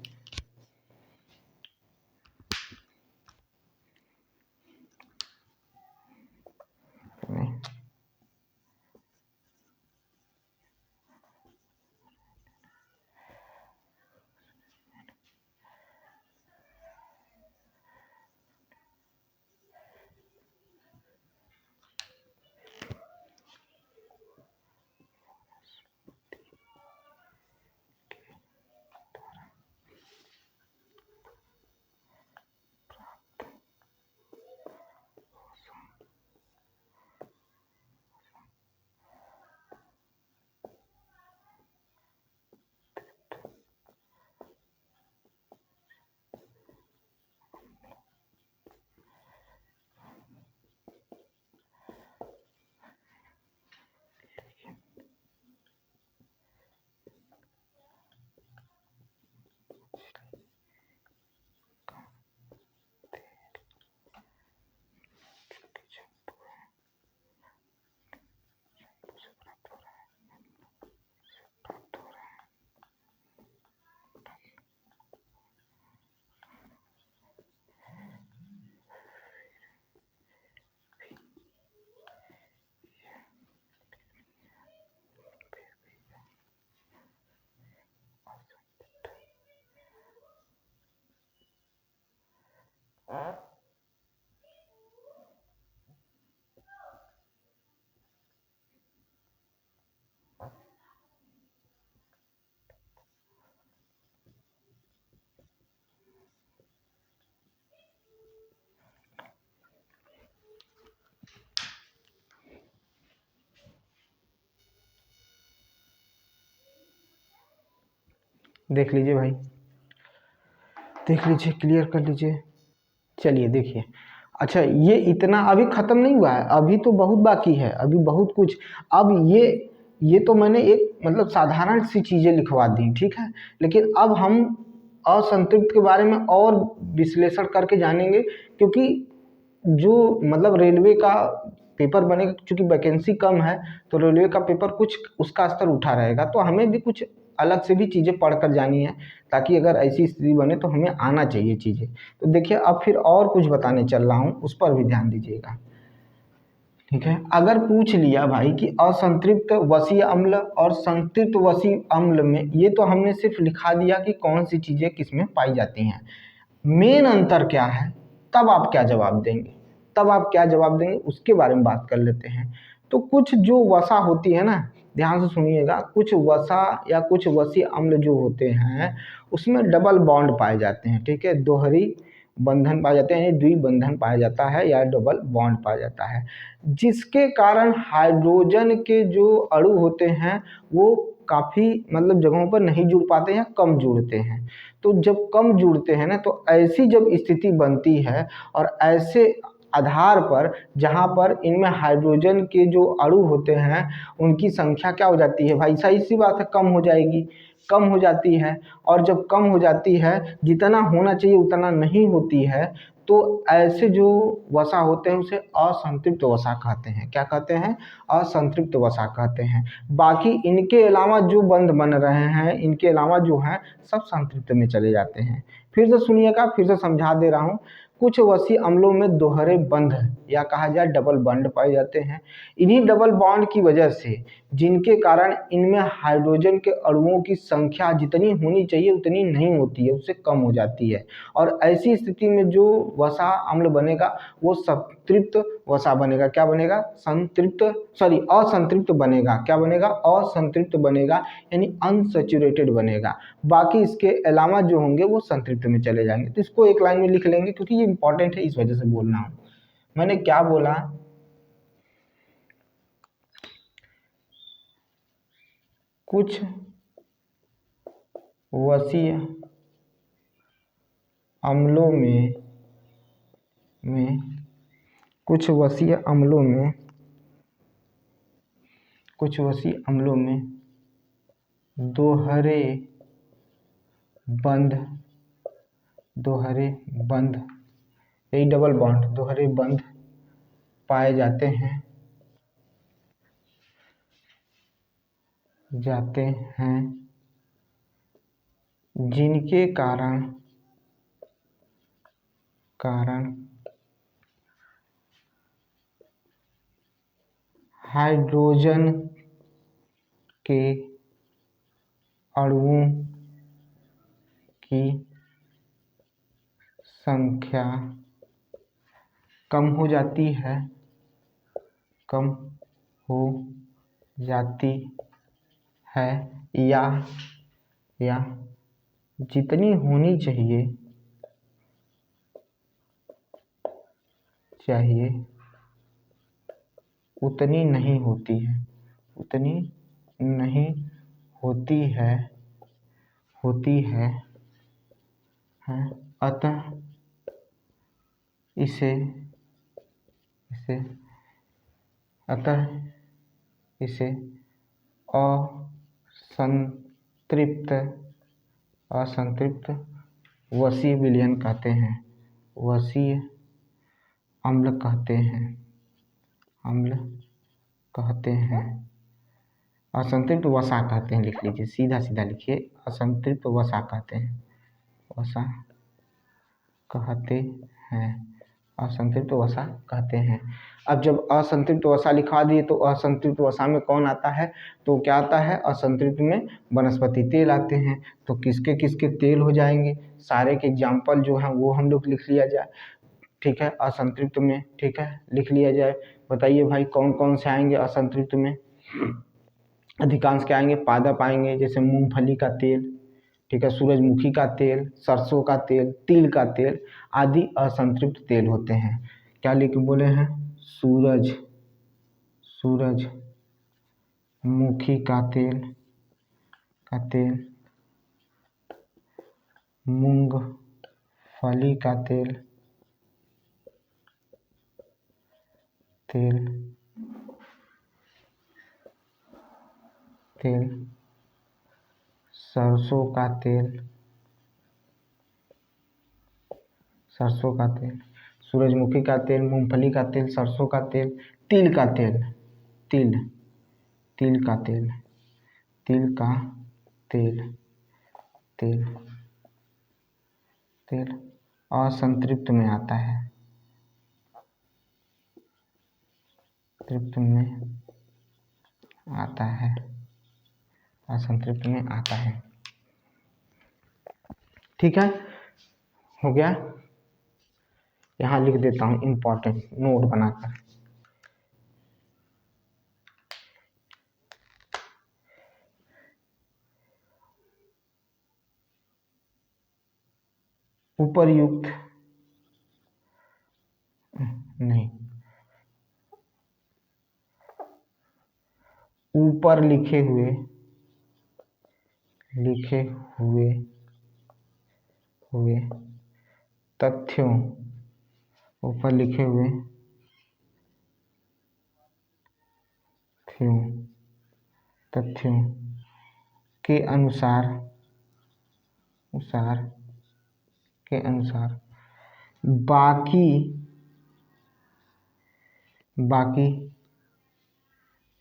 देख लीजिए भाई, देख लीजिए, क्लियर कर लीजिए। चलिए देखिए, अच्छा ये इतना अभी ख़त्म नहीं हुआ है, अभी तो बहुत बाकी है, अभी बहुत कुछ। अब ये तो मैंने एक मतलब साधारण सी चीज़ें लिखवा दी, ठीक है, लेकिन अब हम असंतृप्त के बारे में और विश्लेषण करके जानेंगे, क्योंकि जो मतलब रेलवे का पेपर बनेगा, चूँकि वैकेंसी कम है तो रेलवे का पेपर कुछ उसका स्तर उठा रहेगा, तो हमें भी कुछ अलग से भी चीज़ें पढ़ कर जानी है, ताकि अगर ऐसी स्थिति बने तो हमें आना चाहिए चीज़ें। तो देखिए अब फिर और कुछ बताने चल रहा हूँ, उस पर भी ध्यान दीजिएगा। ठीक है, अगर पूछ लिया भाई कि असंतृप्त वसीय अम्ल और संतृप्त वसीय अम्ल में, ये तो हमने सिर्फ लिखा दिया कि कौन सी चीज़ें किसमें पाई जाती हैं, मेन अंतर क्या है, तब आप क्या जवाब देंगे, तब आप क्या जवाब देंगे उसके बारे में बात कर लेते हैं। तो कुछ जो वसा होती है ना, ध्यान से सुनिएगा, कुछ वसा या कुछ वसीय अम्ल जो होते हैं उसमें डबल बॉन्ड पाए जाते हैं। ठीक है, दोहरी बंधन पाए जाते हैं, यानी द्विबंधन पाया जाता है या डबल बॉन्ड पाया जाता है, जिसके कारण हाइड्रोजन के जो अणु होते हैं वो काफ़ी मतलब जगहों पर नहीं जुड़ पाते हैं, कम जुड़ते हैं। तो जब कम जुड़ते हैं ना, तो ऐसी जब स्थिति बनती है और ऐसे आधार पर जहाँ पर इनमें हाइड्रोजन के जो अणु होते हैं उनकी संख्या क्या हो जाती है भाई, सही सी बात है, कम हो जाएगी, कम हो जाती है। और जब कम हो जाती है, जितना होना चाहिए उतना नहीं होती है, तो ऐसे जो वसा होते हैं उसे असंतृप्त वसा कहते हैं। क्या कहते हैं? असंतृप्त वसा कहते हैं। बाकी इनके अलावा जो बंध बन रहे हैं, इनके अलावा जो हैं सब संतृप्त में चले जाते हैं। फिर से सुनिएगा, फिर से समझा दे रहा हूँ। कुछ वसीय अम्लों में दोहरे बंध या कहा जाए डबल बॉन्ड पाए जाते हैं। इन्हीं डबल बॉन्ड की वजह से, जिनके कारण इनमें हाइड्रोजन के अणुओं की संख्या जितनी होनी चाहिए उतनी नहीं होती है, उससे कम हो जाती है। और ऐसी स्थिति में जो वसा अम्ल बनेगा वो संतृप्त वसा बनेगा। क्या बनेगा? असंतृप्त बनेगा। क्या बनेगा? असंतृप्त बनेगा, यानी अनसैचुरेटेड बनेगा। बाकी इसके अलावा जो होंगे वो संतृप्त में चले जाएंगे। तो इसको एक लाइन में लिख लेंगे क्योंकि ये इंपॉर्टेंट है, इस वजह से बोल रहा हूँ। मैंने क्या बोला? कुछ वसीय अम्लों में कुछ वसीय अम्लों में दोहरे बंध, यही डबल बॉन्ड, दोहरे बंध पाए जाते हैं जिनके कारण हाइड्रोजन के अणुओं की संख्या कम हो जाती है या जितनी होनी चाहिए उतनी नहीं होती है, अतः इसे असंतृप्त वसीय विलयन कहते हैं, वसीय अम्ल कहते हैं, असंतृप्त वसा कहते हैं। लिख लीजिए, सीधा सीधा लिखिए, असंतृप्त वसा कहते हैं, असंतृप्त वसा कहते हैं। अब जब असंतृप्त वसा लिखा दिए तो असंतृप्त वसा में कौन आता है? तो क्या आता है? असंतृप्त में वनस्पति तेल आते हैं। तो किसके किसके तेल हो जाएंगे? सारे के एग्जाम्पल जो हैं वो हम लोग लिख लिया जाए। ठीक है, असंतृप्त में, ठीक है, लिख लिया जाए। बताइए भाई कौन कौन से आएंगे असंतृप्त में? अधिकांश क्या आएंगे? पादप आएंगे, जैसे मूंगफली का तेल, ठीक है, सूरजमुखी का तेल, सरसों का तेल, तिल का तेल आदि असंतृप्त तेल होते हैं। क्या लिख बोले हैं? सूरजमुखी का तेल, मूंगफली का तेल, सरसों का तेल, सूरजमुखी का तेल, मूंगफली का तेल, सरसों का तेल, तिल का तेल, तिल, तिल का तेल, तिल का तेल, तेल, तेल असंतृप्त में आता है, तृप्त में आता है, असंतृप्त में आता है। ठीक है, हो गया। यहाँ लिख देता हूँ इम्पोर्टेंट नोट बनाकर। उपर्युक्त नहीं, ऊपर लिखे हुए तथ्यों, ऊपर लिखे हुए तथ्यों के अनुसार बाकी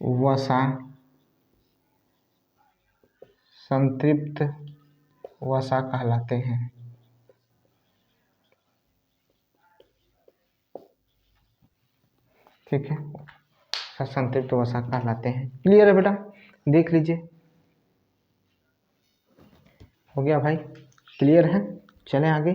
वसा संतृप्त वसा कहलाते हैं। ठीक है, संतृप्त वसा कहलाते हैं। क्लियर है बेटा, देख लीजिए। हो गया भाई, क्लियर है। चलें आगे।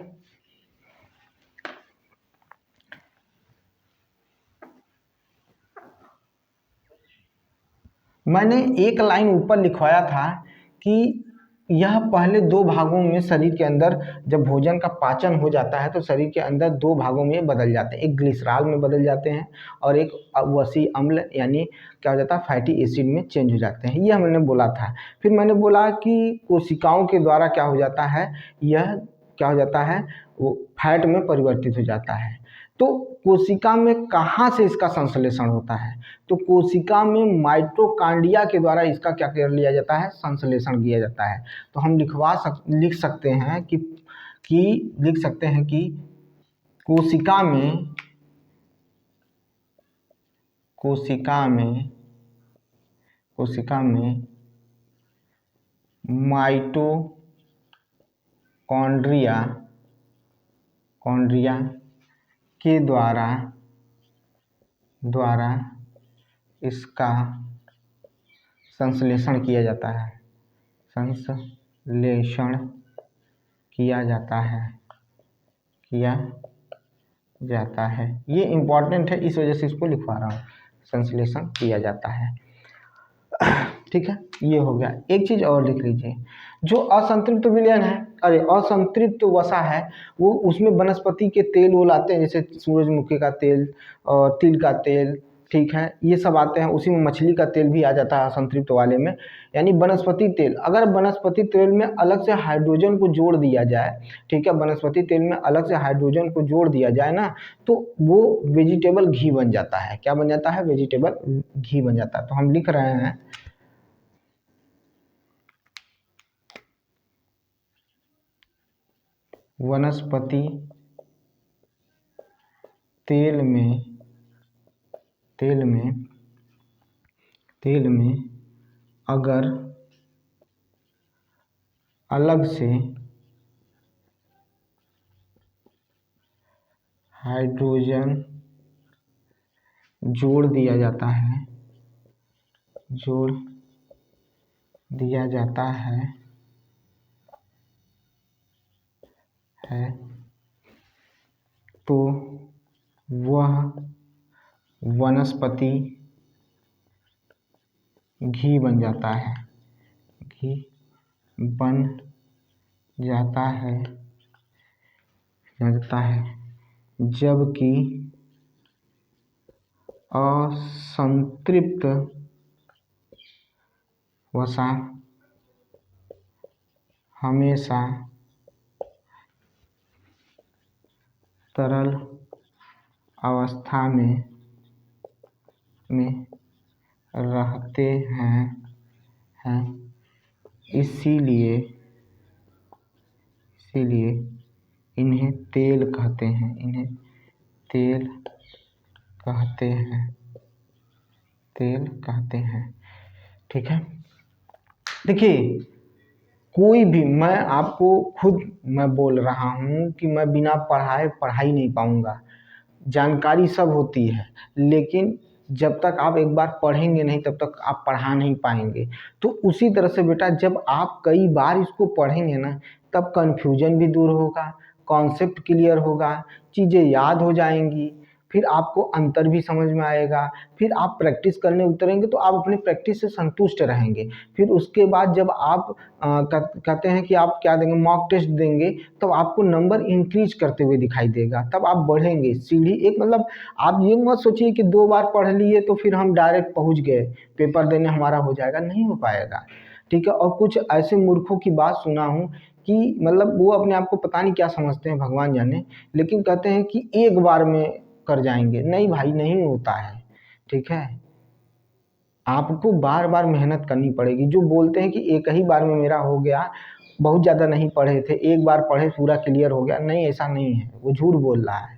मैंने एक लाइन ऊपर लिखवाया था कि यह पहले दो भागों में शरीर के अंदर जब भोजन का पाचन हो जाता है तो शरीर के अंदर दो भागों में बदल जाते हैं, एक ग्लिसरॉल में बदल जाते हैं और एक वसी अम्ल यानी क्या हो जाता है फैटी एसिड में चेंज हो जाते हैं। यह मैंने बोला था। फिर मैंने बोला कि कोशिकाओं के द्वारा क्या हो जाता है, यह क्या हो जाता है, वो फैट में परिवर्तित हो जाता है। तो कोशिका में कहाँ से इसका संश्लेषण होता है, तो कोशिका में माइटोकांड्रिया के द्वारा इसका क्या कर लिया जाता है, संश्लेषण किया जाता है। तो हम लिख सकते हैं कि कोशिका में माइटोकॉन्ड्रिया के द्वारा इसका संश्लेषण किया जाता है, किया जाता है। ये इम्पोर्टेंट है, इस वजह से इसको लिखवा रहा हूँ, संश्लेषण किया जाता है। ठीक है, ये हो गया। एक चीज़ और लिख लीजिए, जो असंतृप्त विलयन है, असंतृप्त वसा है, वो उसमें वनस्पति के तेल वो लाते हैं, जैसे सूरजमुखी का तेल और तिल का तेल, ठीक है, ये सब आते हैं। उसी में मछली का तेल भी आ जाता है असंतृप्त वाले में, यानी वनस्पति तेल। अगर वनस्पति तेल में अलग से हाइड्रोजन को जोड़ दिया जाए, ठीक है, वनस्पति तेल में अलग से हाइड्रोजन को जोड़ दिया जाए ना, तो वो वेजिटेबल घी बन जाता है। क्या बन जाता है, वेजिटेबल घी बन जाता है। तो हम लिख रहे हैं वनस्पति तेल में अगर अलग से हाइड्रोजन जोड़ दिया जाता है तो वह वनस्पति घी बन जाता है, जबकि असंतृप्त वसा हमेशा तरल अवस्था में रहते हैं, इसीलिए इन्हें तेल कहते हैं, तेल कहते हैं। ठीक है, देखिए कोई भी, मैं आपको खुद मैं बोल रहा हूँ कि मैं बिना पढ़ाए पढ़ा ही नहीं पाऊँगा। जानकारी सब होती है, लेकिन जब तक आप एक बार पढ़ेंगे नहीं तब तक आप पढ़ा नहीं पाएंगे। तो उसी तरह से बेटा, जब आप कई बार इसको पढ़ेंगे ना, तब कन्फ्यूजन भी दूर होगा, कॉन्सेप्ट क्लियर होगा, चीज़ें याद हो जाएंगी, फिर आपको अंतर भी समझ में आएगा। फिर आप प्रैक्टिस करने उतरेंगे तो आप अपनी प्रैक्टिस से संतुष्ट रहेंगे। फिर उसके बाद जब आप कहते हैं कि आप क्या देंगे, मॉक टेस्ट देंगे, तो आपको नंबर इंक्रीज करते हुए दिखाई देगा, तब आप बढ़ेंगे। सीढ़ी एक, मतलब आप ये मत सोचिए कि 2 बार पढ़ लिए तो फिर हम डायरेक्ट पहुंच गए, पेपर देने हमारा हो जाएगा, नहीं हो पाएगा। ठीक है, और कुछ ऐसे मूर्खों की बात सुना हूँ कि मतलब वो अपने आप को पता नहीं क्या समझते हैं, भगवान जाने, लेकिन कहते हैं कि एक बार में कर जाएंगे। नहीं भाई, नहीं होता है। ठीक है, आपको बार बार मेहनत करनी पड़ेगी। जो बोलते हैं कि एक ही बार में मेरा हो गया, बहुत ज़्यादा नहीं पढ़े थे, एक बार पढ़े पूरा क्लियर हो गया, नहीं, ऐसा नहीं है, वो झूठ बोल रहा है।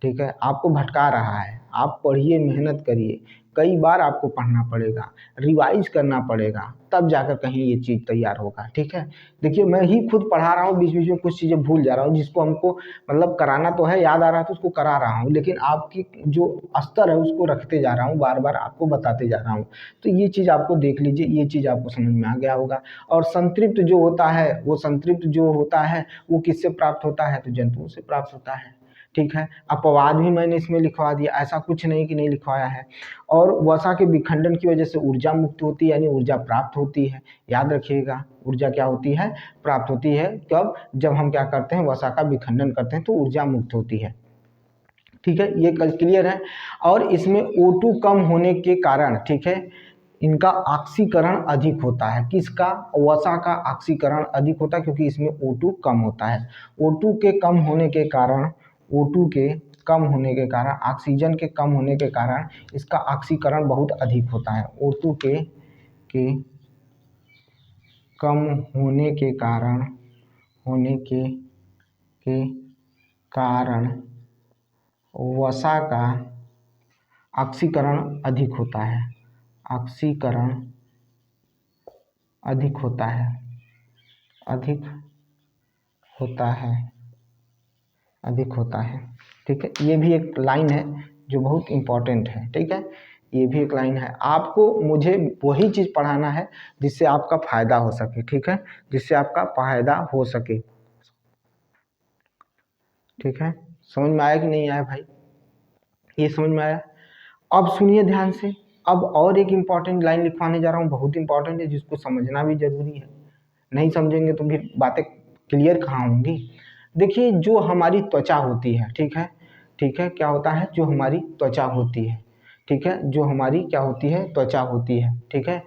ठीक है, आपको भटका रहा है। आप पढ़िए, मेहनत करिए, कई बार आपको पढ़ना पड़ेगा, रिवाइज करना पड़ेगा, तब जाकर कहीं ये चीज़ तैयार होगा। ठीक है, देखिए मैं ही खुद पढ़ा रहा हूँ, बीच बीच में कुछ चीज़ें भूल जा रहा हूँ, जिसको हमको मतलब कराना तो है, याद आ रहा है तो उसको करा रहा हूँ, लेकिन आपकी जो स्तर है उसको रखते जा रहा हूँ, बार बार आपको बताते जा रहा हूँ। तो ये चीज़ आपको देख लीजिए, ये चीज़ आपको समझ में आ गया होगा। और संतृप्त जो होता है, वो संतृप्त जो होता है वो किससे प्राप्त होता है, तो जंतुओं से प्राप्त होता है। ठीक है, अपवाद भी मैंने इसमें लिखवा दिया, ऐसा कुछ नहीं कि नहीं लिखवाया है। और वसा के विखंडन की वजह से ऊर्जा मुक्त होती है, यानी ऊर्जा प्राप्त होती है। याद रखिएगा, ऊर्जा क्या होती है, प्राप्त होती है। कब, जब हम क्या करते हैं, वसा का विखंडन करते हैं तो ऊर्जा मुक्त होती है। ठीक है, ये कल क्लियर है। और इसमें O2 कम होने के कारण, ठीक है, इनका ऑक्सीकरण अधिक होता है। किसका, वसा का ऑक्सीकरण अधिक होता है, क्योंकि इसमें O2 कम होता है। O2 के कम होने के कारण, O2 के कम होने के कारण, ऑक्सीजन के कम होने के कारण इसका ऑक्सीकरण बहुत अधिक होता है। O2 के कम होने के कारण, के कारण वसा का ऑक्सीकरण अधिक होता है। ऑक्सीकरण अधिक होता है, अधिक होता है, अधिक होता है। ठीक है, ये भी एक लाइन है जो बहुत इम्पोर्टेंट है। ठीक है, ये भी एक लाइन है। आपको मुझे वही चीज़ पढ़ाना है जिससे आपका फायदा हो सके। ठीक है, जिससे आपका फायदा हो सके। ठीक है, समझ में आया कि नहीं आया भाई, ये समझ में आया। अब सुनिए ध्यान से, अब और एक इम्पॉर्टेंट लाइन लिखवाने जा रहा हूँ, बहुत इंपॉर्टेंट है, जिसको समझना भी जरूरी है। नहीं समझेंगे तो फिर बातें क्लियर कहाँ होंगी। देखिए, जो हमारी त्वचा होती है, ठीक है, ठीक है, क्या होता है, जो हमारी त्वचा होती है, ठीक है, जो हमारी क्या होती है, त्वचा होती है। ठीक है,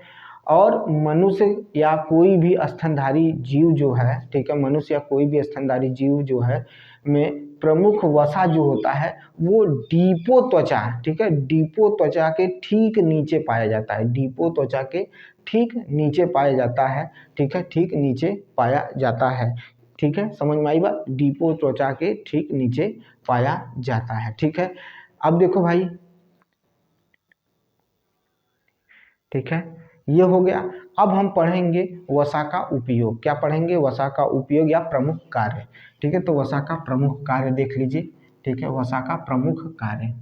और मनुष्य या कोई भी स्तनधारी जीव जो है, ठीक है, मनुष्य या कोई भी स्तनधारी जीव जो है में प्रमुख वसा जो होता है वो डीपो त्वचा, ठीक है, डीपो त्वचा के ठीक नीचे पाया जाता है। डीपो त्वचा के ठीक नीचे पाया जाता है। ठीक है, ठीक नीचे पाया जाता है। ठीक है, समझ में आई बात, डीपो त्वचा के ठीक नीचे पाया जाता है। ठीक है, अब देखो भाई, ठीक है, ये हो गया। अब हम पढ़ेंगे वसा का उपयोग। क्या पढ़ेंगे, वसा का उपयोग या प्रमुख कार्य। ठीक है, तो वसा का प्रमुख कार्य देख लीजिए। ठीक है, वसा का प्रमुख कार्य,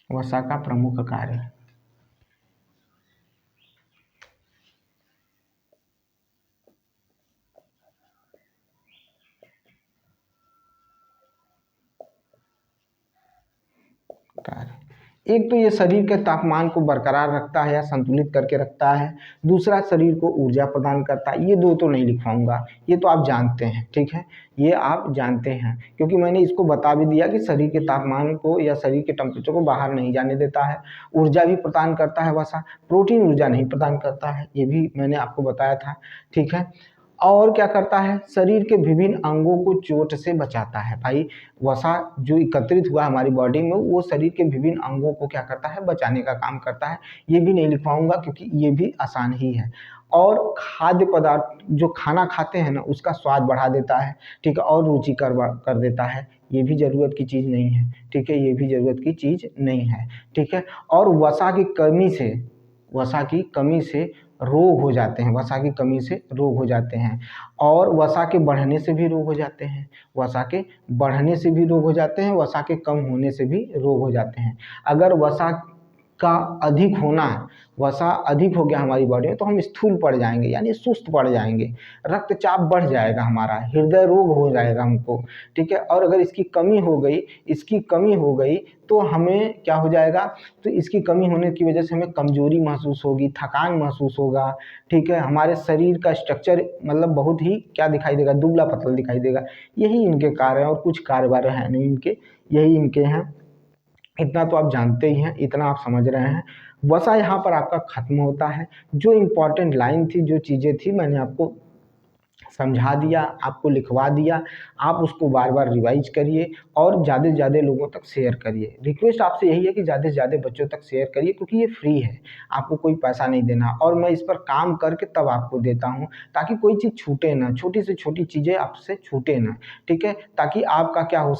वसा का प्रमुख कार्य, कार्य, एक तो ये शरीर के तापमान को बरकरार रखता है या संतुलित करके रखता है। दूसरा, शरीर को ऊर्जा प्रदान करता है। ये दो तो नहीं लिखवाऊंगा, ये तो आप जानते हैं। ठीक है, ये आप जानते हैं, क्योंकि मैंने इसको बता भी दिया कि शरीर के तापमान को या शरीर के टेम्परेचर को बाहर नहीं जाने देता है। ऊर्जा भी प्रदान करता है वसा, प्रोटीन ऊर्जा नहीं प्रदान करता है, ये भी मैंने आपको बताया था। ठीक है, और क्या करता है, शरीर के विभिन्न अंगों को चोट से बचाता है। भाई, वसा जो एकत्रित हुआ हमारी बॉडी में, वो शरीर के विभिन्न अंगों को क्या करता है, बचाने का काम करता है। ये भी नहीं लिखवाऊंगा क्योंकि ये भी आसान ही है। और खाद्य पदार्थ, जो खाना खाते हैं ना, उसका स्वाद बढ़ा देता है। ठीक है, और रुचिकर कर देता है। ये भी ज़रूरत की चीज़ नहीं है, ठीक है, ये भी ज़रूरत की चीज़ नहीं है, ठीक है। और वसा की कमी से रोग हो जाते हैं, वसा की कमी से रोग हो जाते हैं, और वसा के बढ़ने से भी रोग हो जाते हैं, वसा के बढ़ने से भी रोग हो जाते हैं, वसा के कम होने से भी रोग हो जाते हैं। अगर वसा का अधिक होना है, वसा अधिक हो गया हमारी बॉडी में तो हम स्थूल पड़ जाएंगे, यानी सुस्त पड़ जाएंगे, रक्तचाप बढ़ जाएगा हमारा, हृदय रोग हो जाएगा हमको, ठीक है। और अगर इसकी कमी हो गई तो हमें क्या हो जाएगा, तो इसकी कमी होने की वजह से हमें कमजोरी महसूस होगी, थकान महसूस होगा, ठीक है। हमारे शरीर का स्ट्रक्चर मतलब बहुत ही क्या दिखाई देगा, दुबला पतला दिखाई देगा। यही इनके कार्य हैं और कुछ कार्य बार है नहीं इनके, यही इनके हैं। इतना तो आप जानते ही हैं, इतना आप समझ रहे हैं। वसा यहाँ पर आपका खत्म होता है। जो इम्पोर्टेंट लाइन थी, जो चीज़ें थी, मैंने आपको समझा दिया, आपको लिखवा दिया। आप उसको बार बार रिवाइज करिए और ज़्यादा से ज़्यादा लोगों तक शेयर करिए। रिक्वेस्ट आपसे यही है कि ज़्यादा से ज़्यादा बच्चों तक शेयर करिए, क्योंकि ये फ्री है, आपको कोई पैसा नहीं देना, और मैं इस पर काम करके तब आपको देता हूँ, ताकि कोई चीज़ छूटे ना, छोटी से छोटी चीज़ें आपसे छूटे ना, ठीक है। ताकि आपका क्या हो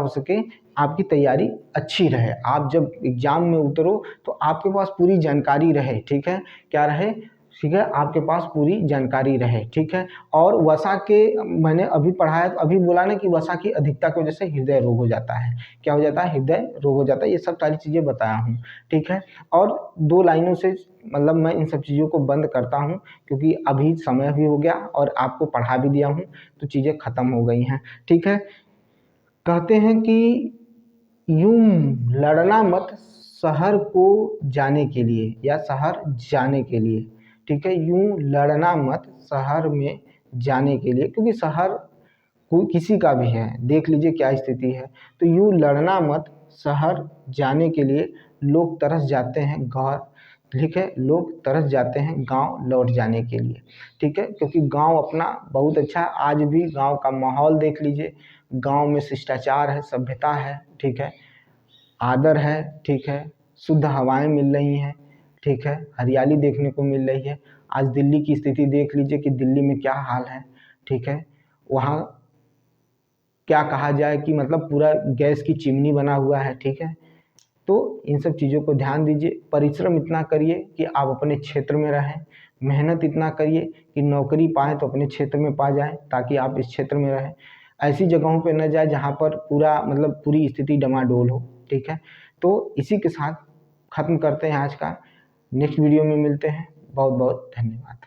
सके, आपकी तैयारी अच्छी रहे। आप जब एग्ज़ाम में उतरो तो आपके पास पूरी जानकारी रहे, ठीक है, क्या रहे, ठीक है, आपके पास पूरी जानकारी रहे, ठीक है। और वसा के मैंने अभी पढ़ाया तो अभी बोला ना कि वसा की अधिकता की वजह से हृदय रोग हो जाता है, क्या हो जाता है, हृदय रोग हो जाता है। ये सब सारी चीज़ें बताया हूँ, ठीक है। और 2 लाइनों से मतलब मैं इन सब चीज़ों को बंद करता हूँ, क्योंकि अभी समय भी हो गया और आपको पढ़ा भी दिया हूँ, तो चीज़ें ख़त्म हो गई हैं, ठीक है। कहते हैं कि यूं लड़ना मत शहर को जाने के लिए या शहर जाने के लिए, ठीक है। यूं लड़ना मत शहर में जाने के लिए, क्योंकि शहर कोई किसी का भी है, देख लीजिए क्या स्थिति है। तो यूं लड़ना मत शहर जाने के लिए, लोग तरस जाते हैं घर, ठीक है, लोग तरस जाते हैं गांव लौट जाने के लिए, ठीक है। क्योंकि गांव अपना बहुत अच्छा है, आज भी गांव का माहौल देख लीजिए, गांव में शिष्टाचार है, सभ्यता है, ठीक है, आदर है, ठीक है, शुद्ध हवाएं मिल रही हैं, ठीक है, हरियाली देखने को मिल रही है। आज दिल्ली की स्थिति देख लीजिए कि दिल्ली में क्या हाल है, ठीक है। वहाँ क्या कहा जाए कि मतलब पूरा गैस की चिमनी बना हुआ है, ठीक है। तो इन सब चीज़ों को ध्यान दीजिए, परिश्रम इतना करिए कि आप अपने क्षेत्र में रहें, मेहनत इतना करिए कि नौकरी पाएँ तो अपने क्षेत्र में पा जाएँ, ताकि आप इस क्षेत्र में रहें, ऐसी जगहों पे न जाए जहाँ पर पूरा मतलब पूरी स्थिति डमाडोल हो, ठीक है। तो इसी के साथ ख़त्म करते हैं आज का, नेक्स्ट वीडियो में मिलते हैं। बहुत बहुत धन्यवाद।